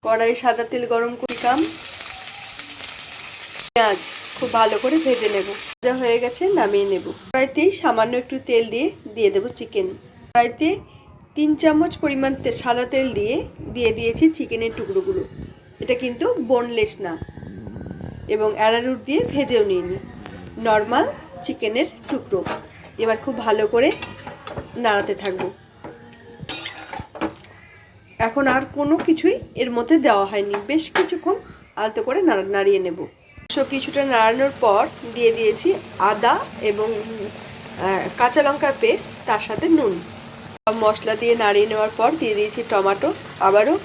কড়াই সাদা তেল গরম করলাম, পেঁয়াজ খুব ভালো করে ভেজে নেব। ভাজা হয়ে গেছে, নামিয়ে নেব। কড়াইতেই সামান্য একটু তেল দিয়ে দেব চিকেন। কড়াইতে 3 চামচ পরিমাণ সাদা তেল দিয়ে দিয়েছি চিকেনের টুকরোগুলো। এটা কিন্তু বোনলেস না, এবং অ্যারারুট দিয়ে ভেজেও নিইনি, নর্মাল চিকেনের টুকরো। এবার খুব ভালো করে নাড়াতে থাকবো। এখন আর কোনো কিছুই এর মধ্যে দেওয়া হয়নি, বেশ কিছুক্ষণ আলতো করে নাড়িয়ে নেব। কিছুটা নাড়ানোর পর দিয়ে দিয়েছি আদা এবং কাঁচা লঙ্কার পেস্ট, তার সাথে নুন। মশলা দিয়ে নাড়িয়ে নেওয়ার পর দিয়ে দিয়েছি টমেটো। আবারও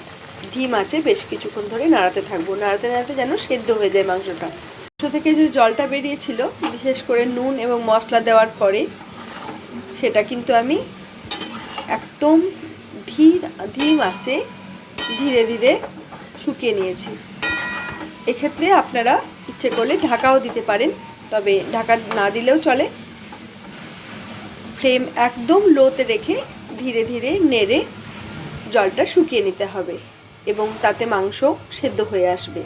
ধিম আঁচে বেশ কিছুক্ষণ ধরে নাড়াতে থাকবো, নাড়াতে নাড়াতে যেন সেদ্ধ হয়ে যায় মাংসটা। মাংস থেকে যে জলটা বেরিয়েছিল, বিশেষ করে নুন এবং মশলা দেওয়ার পরে, সেটা কিন্তু আমি একদম ধিম আঁচে ধীরে ধীরে শুকিয়ে নিয়েছি। এক্ষেত্রে আপনারা ইচ্ছে করলে ঢাকাও দিতে পারেন, তবে ঢাকা না দিলেও চলে। ফ্লেম একদম লোতে রেখে ধীরে ধীরে নেড়ে জলটা শুকিয়ে নিতে হবে, এবং তাতে মাংস সেদ্ধ হয়ে আসবে।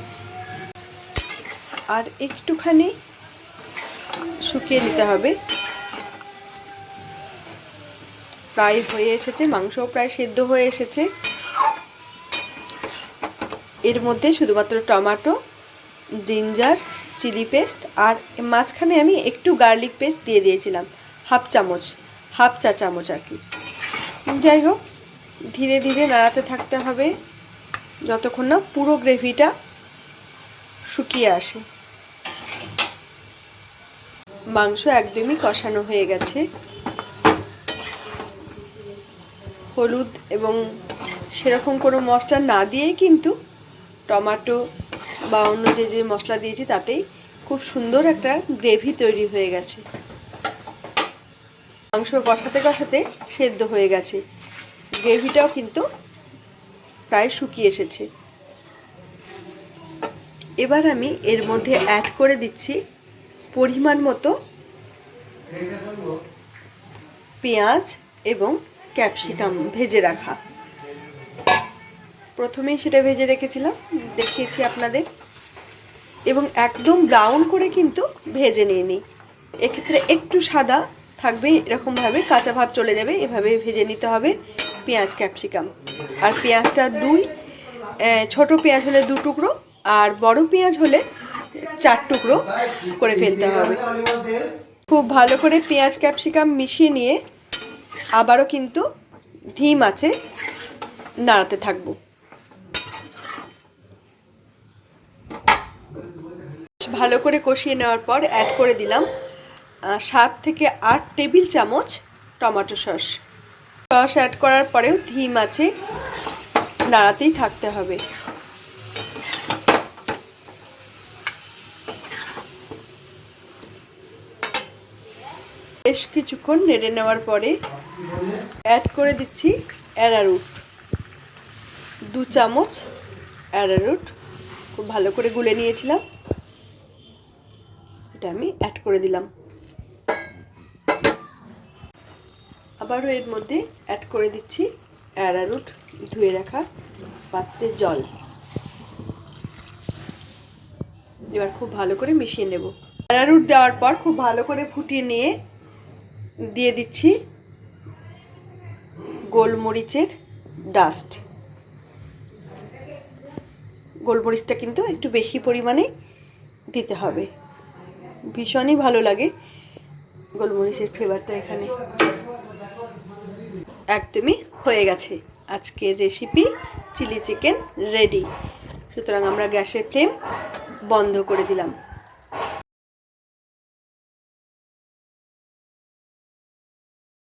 আর একটুখানি শুকিয়ে নিতে হবে। প্রায় হয়ে এসেছে, মাংসও প্রায় সেদ্ধ হয়ে এসেছে। এর মধ্যে শুধুমাত্র টমেটো, জিঞ্জার, চিলি পেস্ট, আর মাঝখানে আমি একটু গার্লিক পেস্ট দিয়ে দিয়েছিলাম, হাফ চা চামচ আর কি। যাই হোক, ধীরে ধীরে নাড়াতে থাকতে হবে যতক্ষণ না পুরো গ্রেভিটা শুকিয়ে আসে। মাংস একদমই কষানো হয়ে গেছে। হলুদ এবং সেরকম কোনো মশলা না দিয়েই কিন্তু টমেটো বা অন্য যে মশলা দিয়েছি তাতেই খুব সুন্দর একটা গ্রেভি তৈরি হয়ে গেছে। মাংস কষাতে কষাতে সেদ্ধ হয়ে গেছে, গ্রেভিটাও কিন্তু প্রায় শুকিয়ে এসেছে। এবার আমি এর মধ্যে অ্যাড করে দিচ্ছি পরিমাণ মতো পেঁয়াজ এবং ক্যাপসিকাম ভেজে রাখা। প্রথমেই সেটা ভেজে রেখেছিলাম, দেখিয়েছি আপনাদের, এবং একদম ব্রাউন করে কিন্তু ভেজে নিইনি। এক্ষেত্রে একটু সাদা থাকবে, এরকমভাবে কাঁচা ভাব চলে যাবে, এভাবে ভেজে নিতে হবে পেঁয়াজ ক্যাপসিকাম। আর পেঁয়াজটা ছোট পেঁয়াজ হলে 2 টুকরো, আর বড় পেঁয়াজ হলে 4 টুকরো করে ফেলতে হবে। খুব ভালো করে পেঁয়াজ ক্যাপসিকাম মিশিয়ে নিয়ে আবারও কিন্তু ধিম আঁচে নাড়াতে থাকবো। ভালো করে কষিয়ে নেওয়ার পর অ্যাড করে দিলাম 7 থেকে 8 টেবিল চামচ টমেটো সস। অ্যাড করার পরেও ধিম আঁচে নাড়াতেই থাকতে হবে। বেশ কিছুক্ষণ নেড়ে নেওয়ার পরে অ্যাড করে দিচ্ছি অ্যারারুট। 2 চামচ অ্যারারুট খুব ভালো করে গুলে নিয়েছিলাম, এটা আমি অ্যাড করে দিলাম। আবারও এর মধ্যে অ্যাড করে দিচ্ছি অ্যারারুট ধুয়ে রাখা পাত্রের জল। এবার খুব ভালো করে মিশিয়ে নেব। অ্যারারুট দেওয়ার পর খুব ভালো করে ফুটিয়ে নিয়ে দিয়ে দিচ্ছি গোলমরিচের ডাস্ট। গোলমরিচটা কিন্তু একটু বেশি পরিমাণে দিতে হবে, ভীষণই ভালো লাগে গোলমরিচের ফ্লেভারটা এখানে। একদমই হয়ে গেছে আজকের রেসিপি চিলি চিকেন রেডি। সুতরাং আমরা গ্যাসের ফ্লেম বন্ধ করে দিলাম।